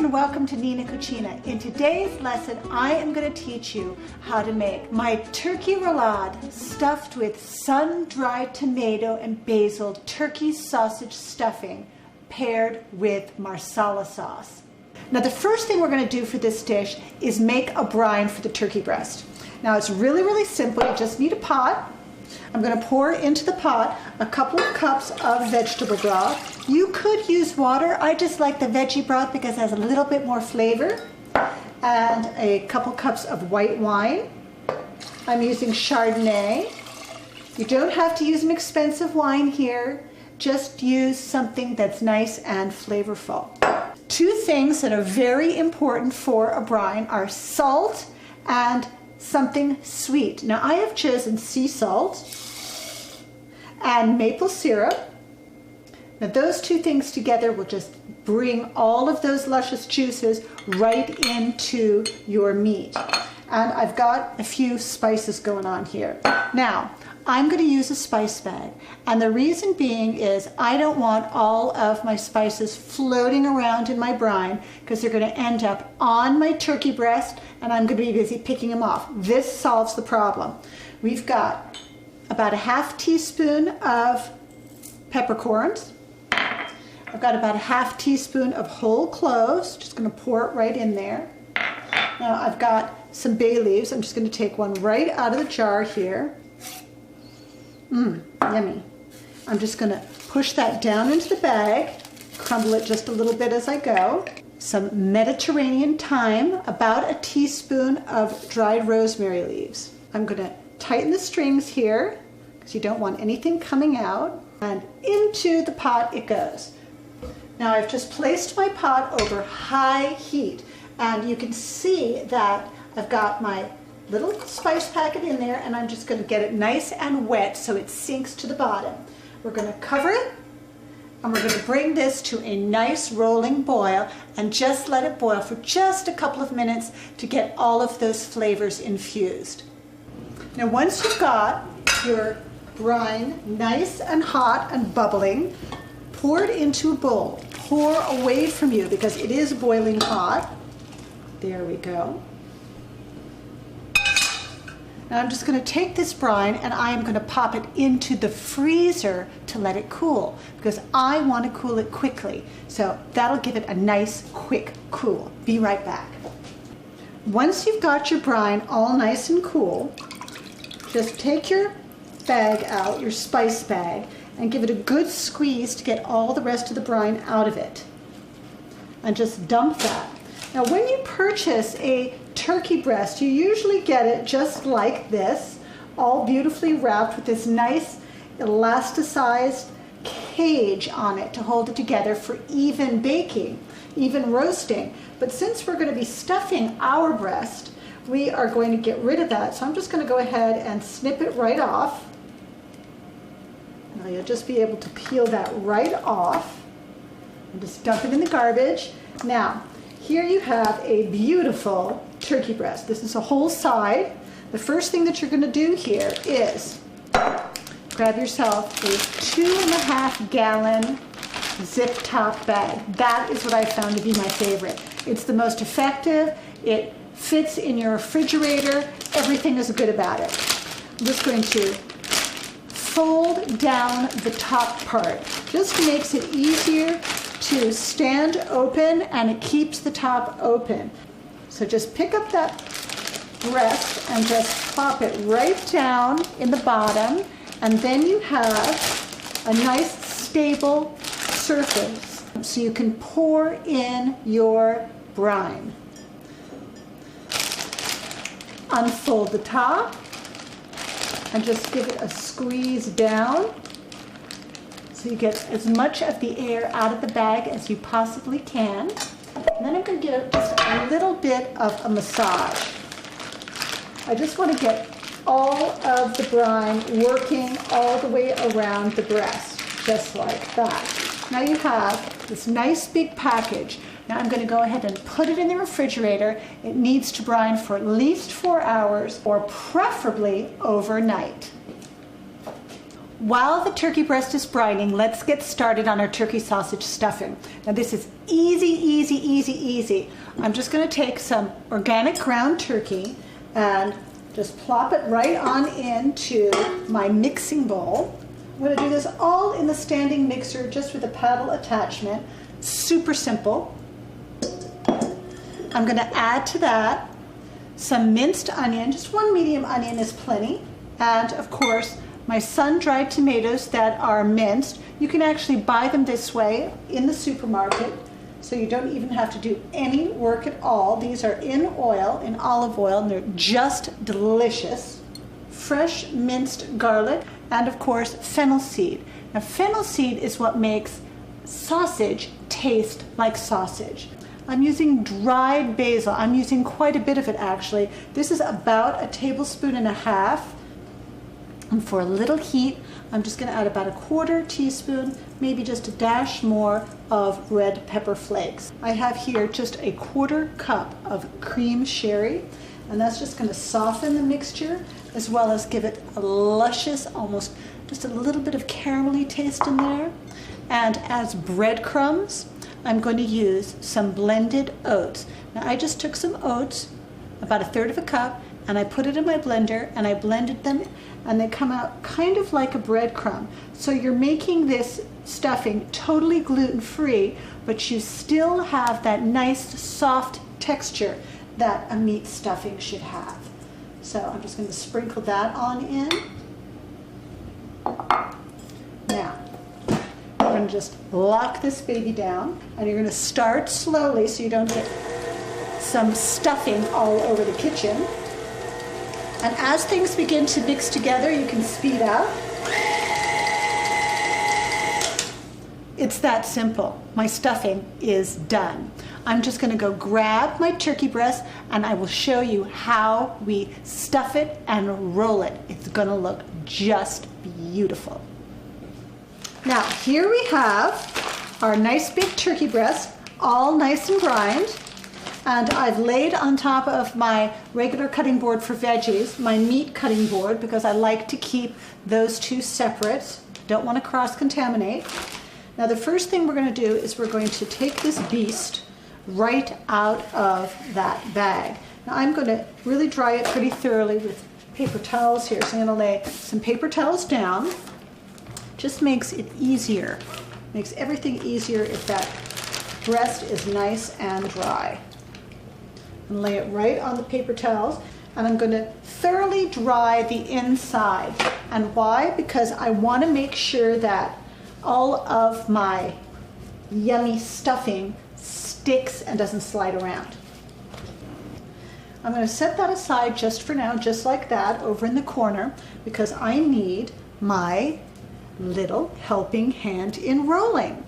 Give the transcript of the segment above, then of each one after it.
and welcome to Nina Cucina. In today's lesson, I am going to teach you how to make my turkey rollade stuffed with sun-dried tomato and basil turkey sausage stuffing paired with Marsala sauce. Now the first thing we're going to do for this dish is make a brine for the turkey breast. Now it's really simple. You just need a pot. I'm going to pour into the pot a couple of cups of vegetable broth. You could use water. I just like the veggie broth because it has a little bit more flavor. And a couple cups of white wine. I'm using Chardonnay. You don't have to use an expensive wine here. Just use something that's nice and flavorful. Two things that are very important for a brine are salt and something sweet. Now I have chosen sea salt and maple syrup. Now those two things together will just bring all of those luscious juices right into your meat. And I've got a few spices going on here. Now I'm going to use a spice bag, and the reason being is I don't want all of my spices floating around in my brine because they're going to end up on my turkey breast and I'm going to be busy picking them off. This solves the problem. We've got about a half teaspoon of peppercorns. I've got about a half teaspoon of whole cloves. Just going to pour it right in there. Now I've got some bay leaves. I'm just going to take one right out of the jar here. Yummy. I'm just going to push that down into the bag, crumble it just a little bit as I go. Some Mediterranean thyme, about a teaspoon of dried rosemary leaves. I'm going to tighten the strings here because you don't want anything coming out, and into the pot it goes. Now I've just placed my pot over high heat, and you can see that I've got my little spice packet in there, and I'm just going to get it nice and wet so it sinks to the bottom. We're going to cover it, and we're going to bring this to a nice rolling boil and just let it boil for just a couple of minutes to get all of those flavors infused. Now once you've got your brine nice and hot and bubbling, pour it into a bowl. Pour away from you because it is boiling hot. There we go. Now I'm just going to take this brine and I am going to pop it into the freezer to let it cool because I want to cool it quickly. So that'll give it a nice quick cool. Be right back. Once you've got your brine all nice and cool, just take your bag out, your spice bag, and give it a good squeeze to get all the rest of the brine out of it. And just dump that. Now when you purchase a turkey breast, you usually get it just like this, all beautifully wrapped with this nice elasticized cage on it to hold it together for even baking, even roasting. But since we're going to be stuffing our breast, we are going to get rid of that. So I'm just going to go ahead and snip it right off. Now you'll just be able to peel that right off and just dump it in the garbage. Now, here you have a beautiful turkey breast. This is a whole side. The first thing that you're going to do here is grab yourself a 2.5 gallon zip top bag. That is what I found to be my favorite. It's the most effective. It fits in your refrigerator. Everything is good about it. I'm just going to fold down the top part. Just makes it easier to stand open, and it keeps the top open. So just pick up that breast and just plop it right down in the bottom, and then you have a nice stable surface so you can pour in your brine. Unfold the top and just give it a squeeze down so you get as much of the air out of the bag as you possibly can. And then I'm going to give it just a little bit of a massage. I just want to get all of the brine working all the way around the breast, just like that. Now you have this nice big package. Now I'm going to go ahead and put it in the refrigerator. It needs to brine for at least 4 hours, or preferably overnight. While the turkey breast is brining, let's get started on our turkey sausage stuffing. Now this is easy, easy, easy, easy. I'm just going to take some organic ground turkey and just plop it right on into my mixing bowl. I'm going to do this all in the standing mixer just with a paddle attachment. Super simple. I'm going to add to that some minced onion. Just one medium onion is plenty. And of course, my sun-dried tomatoes that are minced. You can actually buy them this way in the supermarket, so you don't even have to do any work at all. These are in oil, in olive oil, and they're just delicious. Fresh minced garlic, and of course, fennel seed. Now, fennel seed is what makes sausage taste like sausage. I'm using dried basil. I'm using quite a bit of it, actually. This is about 1.5 tablespoons. And for a little heat, I'm just going to add about 1/4 teaspoon, maybe just a dash more of red pepper flakes. I have here just 1/4 cup of cream sherry, and that's just going to soften the mixture as well as give it a luscious, almost just a little bit of caramelly taste in there. And as breadcrumbs, I'm going to use some blended oats. Now I just took some oats, about 1/3 cup, and I put it in my blender and I blended them, and they come out kind of like a breadcrumb. So you're making this stuffing totally gluten-free, but you still have that nice soft texture that a meat stuffing should have. So I'm just going to sprinkle that on in. Now, we're going to just lock this baby down, and you're going to start slowly so you don't get some stuffing all over the kitchen. And as things begin to mix together, you can speed up. It's that simple. My stuffing is done. I'm just going to go grab my turkey breast and I will show you how we stuff it and roll it. It's going to look just beautiful. Now here we have our nice big turkey breast, all nice and brined. And I've laid on top of my regular cutting board for veggies, my meat cutting board, because I like to keep those two separate. Don't want to cross-contaminate. Now the first thing we're going to do is we're going to take this beast right out of that bag. Now I'm going to really dry it pretty thoroughly with paper towels here. So I'm going to lay some paper towels down. Just makes it easier. Makes everything easier if that breast is nice and dry. And lay it right on the paper towels, and I'm going to thoroughly dry the inside. And why? Because I want to make sure that all of my yummy stuffing sticks and doesn't slide around. I'm going to set that aside just for now, just like that, over in the corner, because I need my little helping hand in rolling.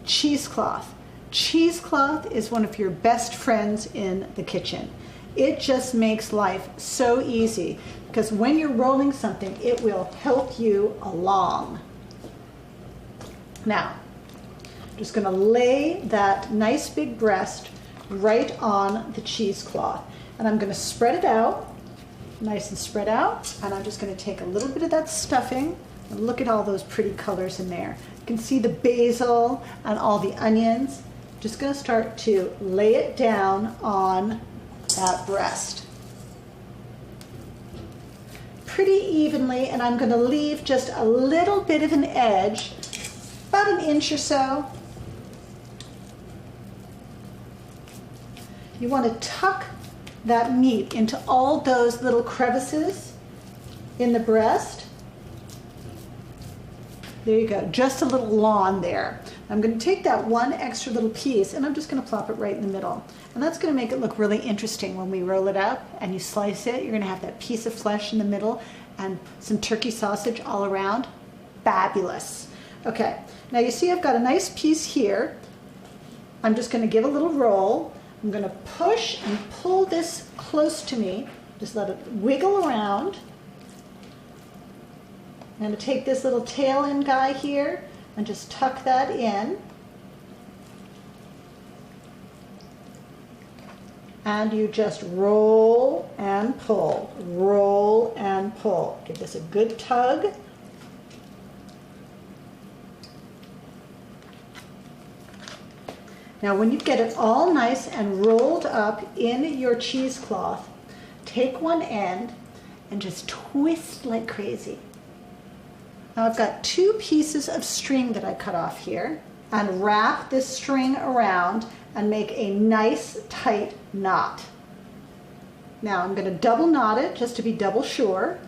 Cheesecloth. Cheesecloth is one of your best friends in the kitchen. It just makes life so easy because when you're rolling something, it will help you along. Now, I'm just going to lay that nice big breast right on the cheesecloth, and I'm going to spread it out, nice and spread out, and I'm just going to take a little bit of that stuffing, and look at all those pretty colors in there. You can see the basil and all the onions. Just going to start to lay it down on that breast pretty evenly, and I'm going to leave just a little bit of an edge, about 1 inch or so. You want to tuck that meat into all those little crevices in the breast. There you go, just a little lawn there. I'm going to take that one extra little piece and I'm just going to plop it right in the middle. And that's going to make it look really interesting when we roll it up and you slice it. You're going to have that piece of flesh in the middle and some turkey sausage all around. Fabulous. Okay, now you see I've got a nice piece here. I'm just going to give a little roll. I'm going to push and pull this close to me. Just let it wiggle around. I'm going to take this little tail end guy here and just tuck that in. And you just roll and pull, roll and pull. Give this a good tug. Now when you get it all nice and rolled up in your cheesecloth, take one end and just twist like crazy. Now I've got 2 pieces of string that I cut off here, and wrap this string around and make a nice tight knot. Now I'm going to double knot it just to be double sure,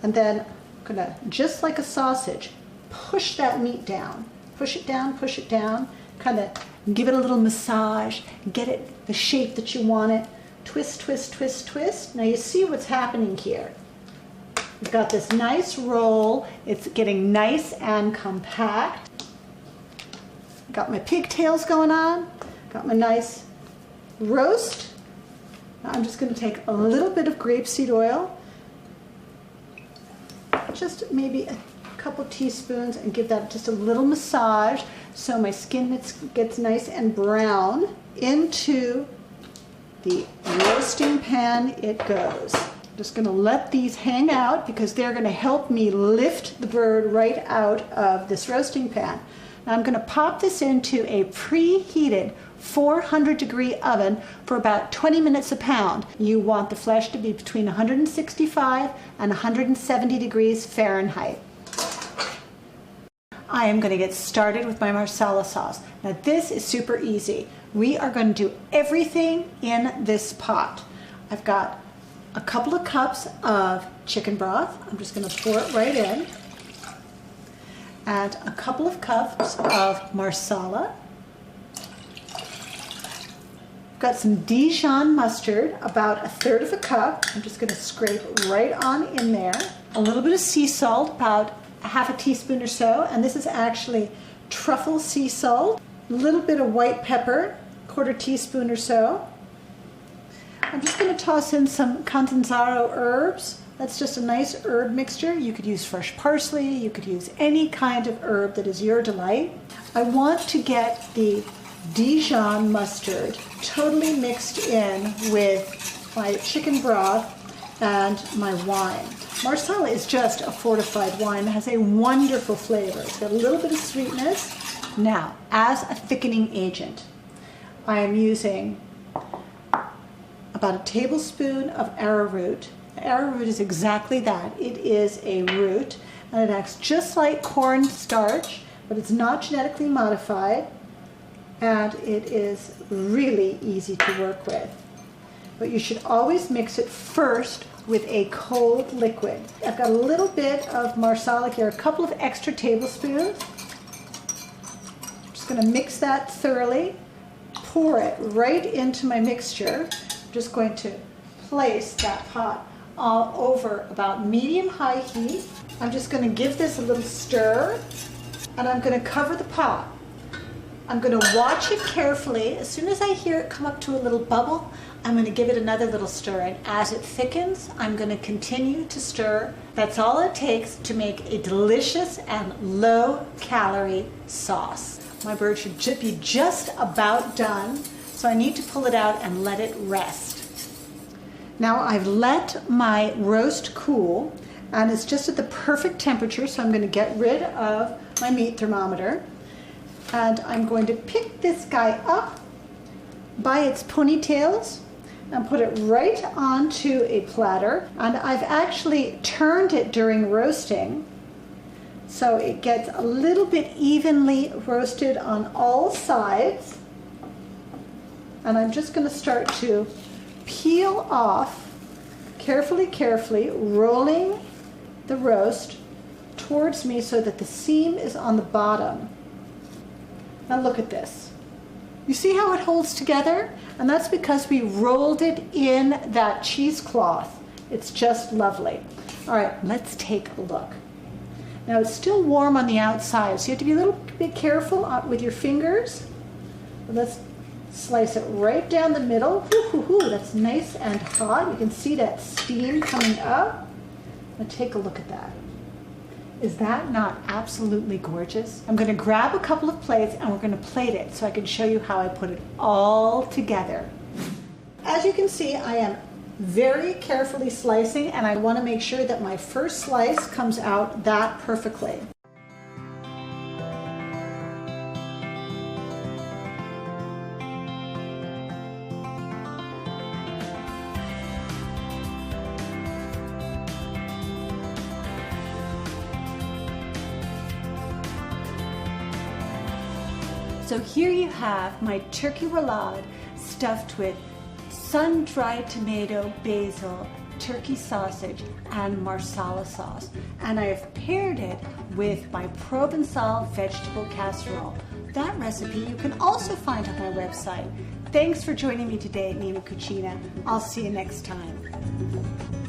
and then I'm going to, just like a sausage, push that meat down. Push it down, kind of give it a little massage, get it the shape that you want it. Twist, twist, twist, twist. Now you see what's happening here. We've got this nice roll. It's getting nice and compact. Got my pigtails going on. Got my nice roast. Now I'm just going to take a little bit of grapeseed oil, just maybe a couple teaspoons, and give that just a little massage so my skin gets nice and brown. Into the roasting pan it goes. I'm just going to let these hang out because they're going to help me lift the bird right out of this roasting pan. Now I'm going to pop this into a preheated 400-degree oven for about 20 minutes a pound. You want the flesh to be between 165 and 170 degrees Fahrenheit. I am going to get started with my Marsala sauce. Now this is super easy. We are going to do everything in this pot. I've got a couple of cups of chicken broth. I'm just going to pour it right in. And a couple of cups of Marsala. Got some Dijon mustard, about 1/3 cup. I'm just going to scrape right on in there. A little bit of sea salt, about 1/2 teaspoon or so, and this is actually truffle sea salt. A little bit of white pepper, 1/4 teaspoon or so. I'm just going to toss in some Catanzaro herbs. That's just a nice herb mixture. You could use fresh parsley, you could use any kind of herb that is your delight. I want to get the Dijon mustard totally mixed in with my chicken broth and my wine. Marsala is just a fortified wine that has a wonderful flavor. It's got a little bit of sweetness. Now, as a thickening agent, I am using about a tablespoon of arrowroot. Arrowroot is exactly that. It is a root, and it acts just like cornstarch, but it's not genetically modified, and it is really easy to work with. But you should always mix it first with a cold liquid. I've got a little bit of Marsala here, a couple of extra tablespoons. I'm just going to mix that thoroughly, pour it right into my mixture. I'm just going to place that pot all over about medium-high heat. I'm just going to give this a little stir, and I'm going to cover the pot. I'm going to watch it carefully. As soon as I hear it come up to a little bubble, I'm going to give it another little stir, and as it thickens, I'm going to continue to stir. That's all it takes to make a delicious and low-calorie sauce. My bird should be just about done, so I need to pull it out and let it rest. Now I've let my roast cool, and it's just at the perfect temperature, so I'm going to get rid of my meat thermometer. And I'm going to pick this guy up by its ponytails and put it right onto a platter. And I've actually turned it during roasting, so it gets a little bit evenly roasted on all sides. And I'm just going to start to peel off carefully, rolling the roast towards me so that the seam is on the bottom. Now look at this. You see how it holds together? And that's because we rolled it in that cheesecloth. It's just lovely. All right, let's take a look. Now it's still warm on the outside, so you have to be a little bit careful with your fingers. Let's slice it right down the middle. That's nice and hot. You can see that steam coming up. Now take a look at that. Is that not absolutely gorgeous? I'm going to grab a couple of plates and we're going to plate it so I can show you how I put it all together. As you can see, I am very carefully slicing, and I want to make sure that my first slice comes out that perfectly. So here you have my turkey roulade stuffed with sun-dried tomato, basil, turkey sausage, and Marsala sauce. And I have paired it with my Provençal vegetable casserole. That recipe you can also find on my website. Thanks for joining me today at Nina Cucina. I'll see you next time.